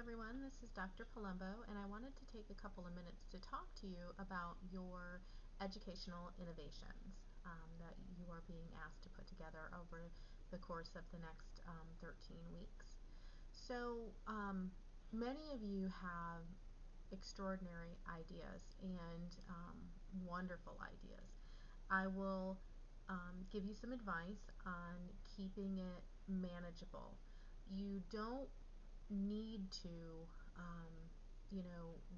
everyone, this is Dr. Palumbo, and I wanted to take a couple of minutes to talk to you about your educational innovations that you are being asked to put together over the course of the next 13 weeks. So many of you have extraordinary ideas and wonderful ideas. I will give you some advice on keeping it manageable. You don't need to,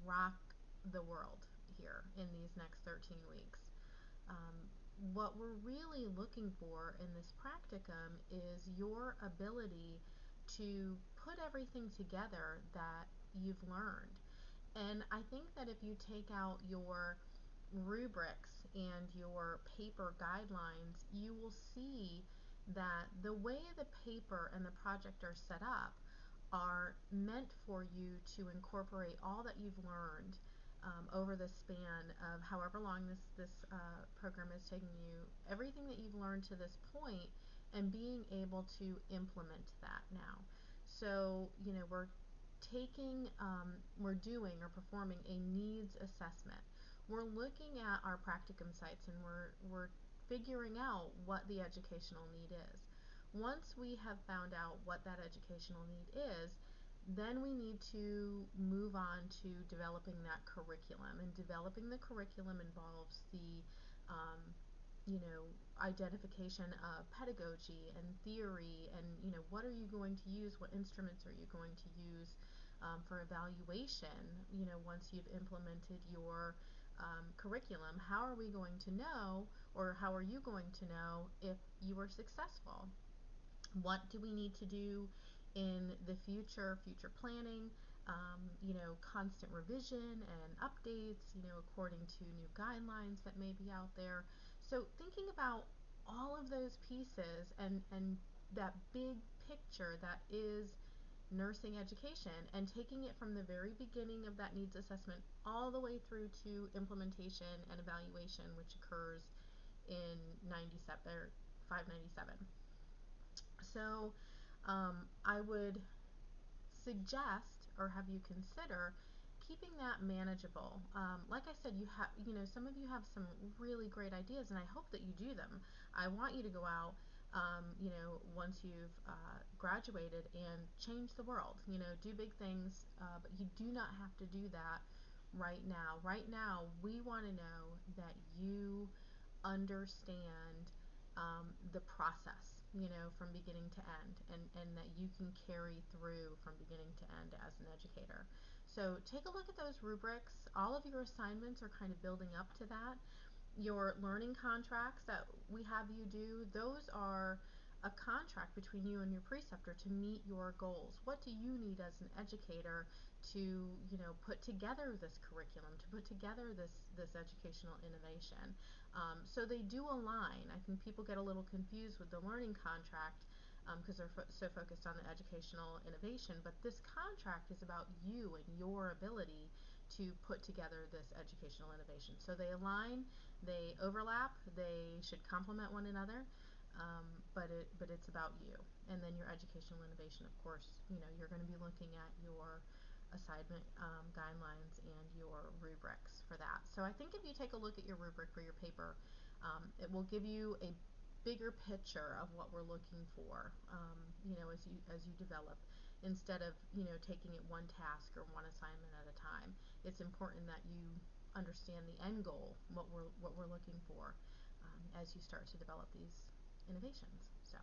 rock the world here in these next 13 weeks. What we're really looking for in this practicum is your ability to put everything together that you've learned. And I think that if you take out your rubrics and your paper guidelines, you will see that the way the paper and the project are set up are meant for you to incorporate all that you've learned over the span of however long this program is taking you, everything that you've learned to this point, and being able to implement that now. So, we're doing or performing a needs assessment. We're looking at our practicum sites and we're figuring out what the educational need is. Once we have found out what that educational need is, then we need to move on to developing that curriculum. And developing the curriculum involves the identification of pedagogy and theory, and what are you going to use, what instruments are you going to use for evaluation. Once you've implemented your curriculum, how are we going to know, or how are you going to know if you were successful? What do we need to do in the future planning, constant revision and updates, according to new guidelines that may be out there. So thinking about all of those pieces and that big picture that is nursing education, and taking it from the very beginning of that needs assessment all the way through to implementation and evaluation, which occurs in 597. So I would suggest or have you consider keeping that manageable. Like I said, some of you have some really great ideas, and I hope that you do them. I want you to go out, once you've graduated, and change the world. Do big things, but you do not have to do that right now. Right now, we want to know that you understand the process, from beginning to end, and that you can carry through from beginning to end as an educator. So take a look at those rubrics. All of your assignments are kind of building up to that. Your learning contracts that we have you do, those are a contract between you and your preceptor to meet your goals. What do you need as an educator to, put together this curriculum, to put together this educational innovation? So they do align. I think people get a little confused with the learning contract because they're so focused on the educational innovation, but this contract is about you and your ability to put together this educational innovation. So they align, they overlap, they should complement one another, but it's about you. And then your educational innovation, of course, you're going to be looking at your assignment guidelines and your rubrics for that. So I think if you take a look at your rubric for your paper, it will give you a bigger picture of what we're looking for, as you develop, instead of taking it one task or one assignment at a time. It's important that you understand the end goal, what we're looking for, as you start to develop these innovations. So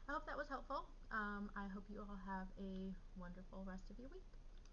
I hope that was helpful. I hope you all have a wonderful rest of your week.